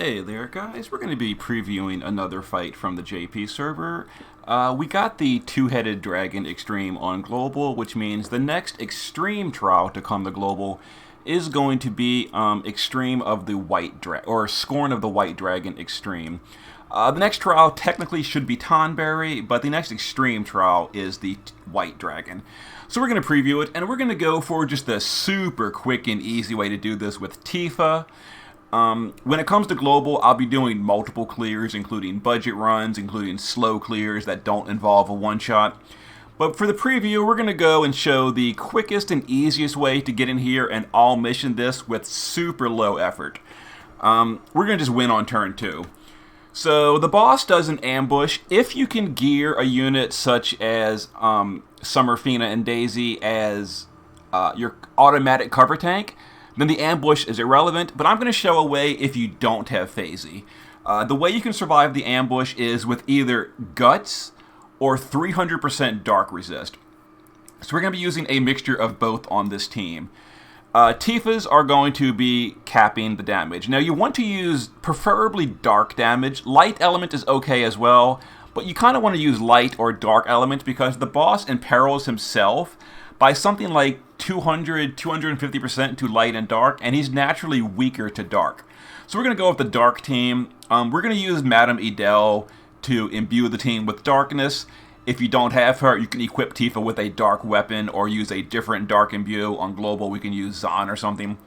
Hey there, guys. We're going to be previewing another fight from the JP server. We got the two-headed dragon extreme on global, which means the next extreme trial to come to global is going to be extreme of the white dragon, or scorn of the white dragon extreme. The next trial technically should be Tonberry, but the next extreme trial is the white dragon. So we're going to preview it, and we're going to go for just the super quick and easy way to do this with Tifa. When it comes to global, I'll be doing multiple clears, including budget runs, including slow clears that don't involve a one-shot. But for the preview, we're going to go and show the quickest and easiest way to get in here and all mission this with super low effort. We're going to just win on turn 2. So the boss does an ambush. If you can gear a unit such as Summerfina and Daisy as your automatic cover tank, then the ambush is irrelevant, but I'm going to show a way if you don't have Phasey. The way you can survive the ambush is with either Guts or 300% Dark Resist. So we're going to be using a mixture of both on this team. Tifas are going to be capping the damage. Now you want to use preferably dark damage. Light element is okay as well, but you kind of want to use light or dark element because the boss imperils himself by something like 250% to light and dark, and he's naturally weaker to dark. So we're going to go with the dark team. We're going to use Madame Edel to imbue the team with darkness. If you don't have her, you can equip Tifa with a dark weapon or use a different dark imbue. On global, we can use Zahn or something.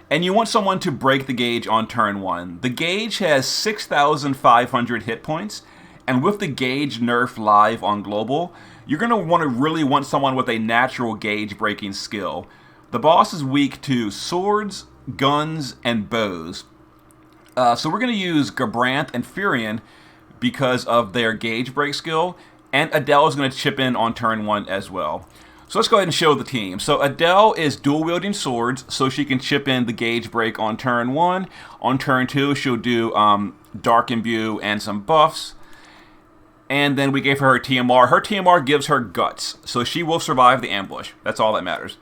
And you want someone to break the gauge on turn 1. The gauge has 6,500 hit points, and with the gauge nerf live on global, you're going to really want someone with a natural gauge breaking skill. The boss is weak to swords, guns, and bows. So we're going to use Gabranth and Furion because of their gauge break skill, and Adele is going to chip in on turn 1 as well. So let's go ahead and show the team. So Adele is dual wielding swords, so she can chip in the gauge break on turn 1. On turn 2, she'll do dark imbue and some buffs. And then we gave her TMR. Her TMR gives her guts, so she will survive the ambush. That's all that matters.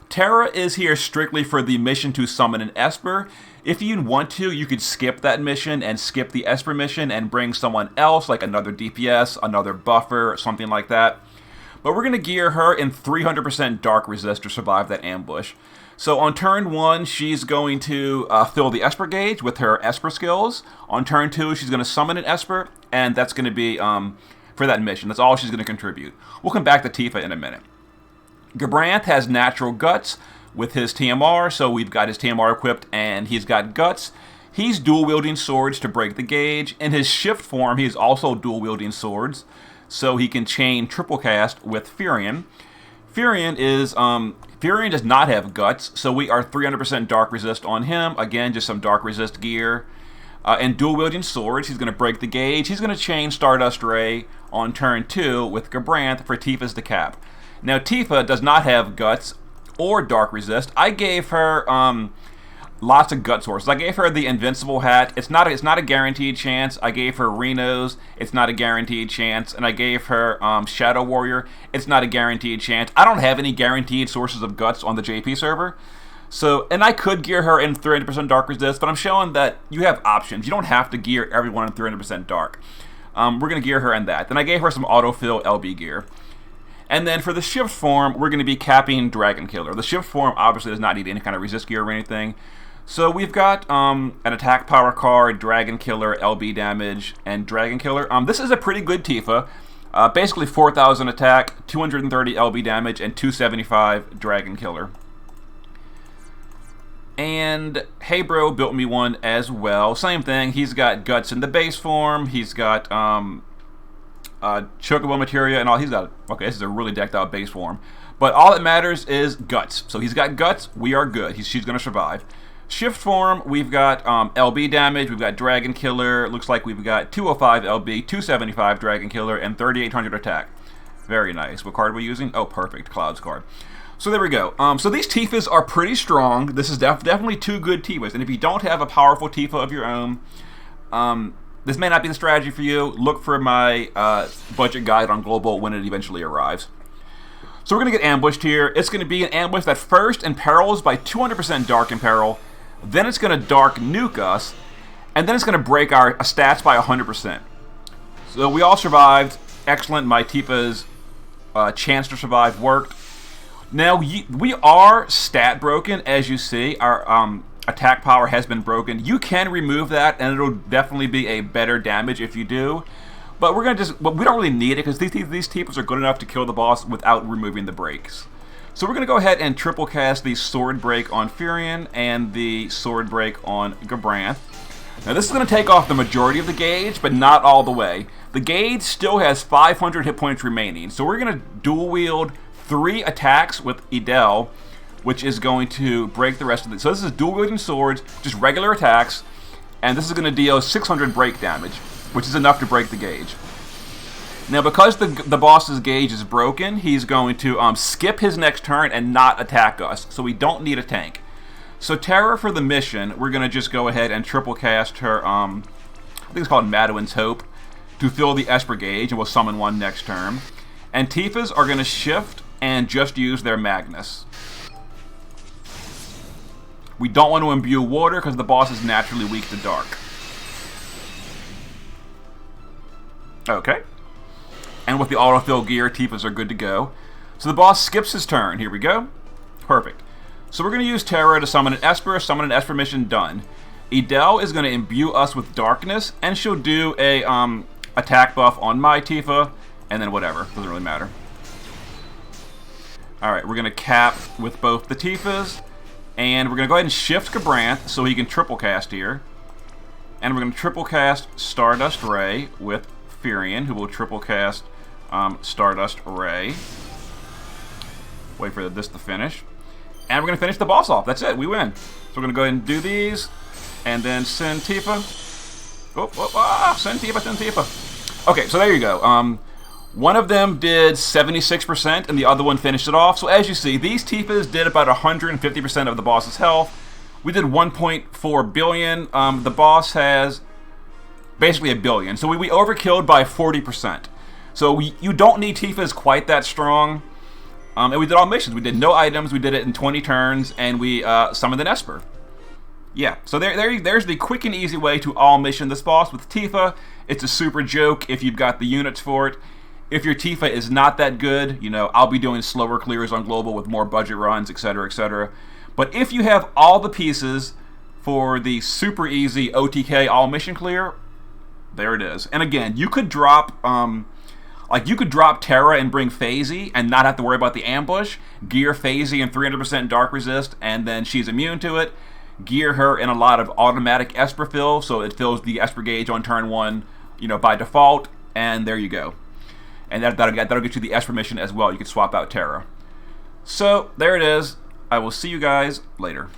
Terra is here strictly for the mission to summon an Esper. If you want to, you could skip that mission and skip the Esper mission and bring someone else, like another DPS, another buffer, something like that. But we're going to gear her in 300% Dark Resist to survive that ambush. So on turn 1, she's going to fill the Esper gauge with her Esper skills. On turn 2, she's going to summon an Esper, and that's going to be for that mission. That's all she's going to contribute. We'll come back to Tifa in a minute. Gabranth has natural guts with his TMR, so we've got his TMR equipped, and he's got guts. He's dual-wielding swords to break the gauge. In his shift form, he's also dual-wielding swords, so he can chain triple cast with Furion. Furion does not have guts, so we are 300% Dark Resist on him. Again, just some Dark Resist gear. And dual-wielding swords, he's going to break the gauge. He's going to chain Stardust Ray on turn 2 with Gabranth for Tifa's to cap. Now, Tifa does not have guts or Dark Resist. I gave her lots of gut sources. I gave her the Invincible hat. It's not a guaranteed chance. I gave her Reno's. It's not a guaranteed chance. And I gave her Shadow Warrior. It's not a guaranteed chance. I don't have any guaranteed sources of guts on the JP server. So, and I could gear her in 300% Dark Resist, but I'm showing that you have options. You don't have to gear everyone in 300% Dark. We're going to gear her in that. Then I gave her some autofill LB gear. And then for the shift form, we're going to be capping Dragon Killer. The shift form obviously does not need any kind of resist gear or anything. So we've got an attack power card, Dragon Killer, LB damage, and Dragon Killer. This is a pretty good Tifa. Basically 4,000 attack, 230 LB damage, and 275 Dragon Killer. And Hey Bro built me one as well. Same thing. He's got guts in the base form. He's got Chocobo materia and all. He's got, okay, this is a really decked out base form. But all that matters is guts. So he's got guts. We are good. She's going to survive. Shift form, we've got LB damage. We've got Dragon Killer. Looks like we've got 205 LB, 275 Dragon Killer, and 3,800 attack. Very nice. What card are we using? Oh, perfect. Clouds card. So there we go. So these Tifas are pretty strong. This is definitely two good Tifas. And if you don't have a powerful Tifa of your own, this may not be the strategy for you. Look for my budget guide on global when it eventually arrives. So we're going to get ambushed here. It's going to be an ambush that first imperils by 200% Dark Imperil. Then it's going to Dark Nuke us. And then it's going to break our stats by 100%. So we all survived. Excellent. My Tifa's chance to survive worked. Now, we are stat broken, as you see. Our attack power has been broken. You can remove that, and it'll definitely be a better damage if you do. But we don't really need it, because these Tifas are good enough to kill the boss without removing the breaks. So we're going to go ahead and triple cast the Sword Break on Furion and the Sword Break on Gabranth. Now this is going to take off the majority of the gauge, but not all the way. The gauge still has 500 hit points remaining, so we're going to dual wield 3 attacks with Edel, which is going to break the rest of it. So this is dual wielding swords, just regular attacks, and this is going to deal 600 break damage, which is enough to break the gauge. Now, because the boss's gauge is broken, he's going to skip his next turn and not attack us, so we don't need a tank. So Terra, for the mission, we're going to just go ahead and triple cast her, I think it's called Madwin's Hope, to fill the Esper gauge, and we'll summon one next turn. And Tifas are going to shift and just use their Magnus. We don't want to imbue water because the boss is naturally weak to dark. Okay. And with the autofill gear, Tifas are good to go. So the boss skips his turn. Here we go. Perfect. So we're going to use Terra to summon an Esper mission done. Edel is going to imbue us with darkness, and she'll do a attack buff on my Tifa, and then whatever. Doesn't really matter. Alright, we're going to cap with both the Tifas, and we're going to go ahead and shift Gabranth so he can triple cast here. And we're going to triple cast Stardust Ray with Furion, who will triple cast Stardust Ray. Wait for this to finish. And we're going to finish the boss off. That's it. We win. So we're going to go ahead and do these. And then send Tifa. Send Tifa, send Tifa. Okay, so there you go. One of them did 76%, and the other one finished it off. So as you see, these Tifas did about 150% of the boss's health. We did 1.4 billion. The boss has basically 1 billion. So we overkilled by 40%. So you don't need Tifas quite that strong. And we did all missions. We did no items. We did it in 20 turns, and we summoned an Esper. Yeah, so there's the quick and easy way to all mission this boss with Tifa. It's a super joke if you've got the units for it. If your Tifa is not that good, you know, I'll be doing slower clears on Global with more budget runs, etc., etc. But if you have all the pieces for the super easy OTK all mission clear, there it is. And again, you could drop you could drop Terra and bring Phasey and not have to worry about the ambush. Gear Phasey in 300% dark resist, and then she's immune to it. Gear her in a lot of automatic Esper fill, so it fills the Esper gauge on turn 1, you know, by default, and there you go. And that'll get you the Esper mission as well. You can swap out Terra. So there it is. I will see you guys later.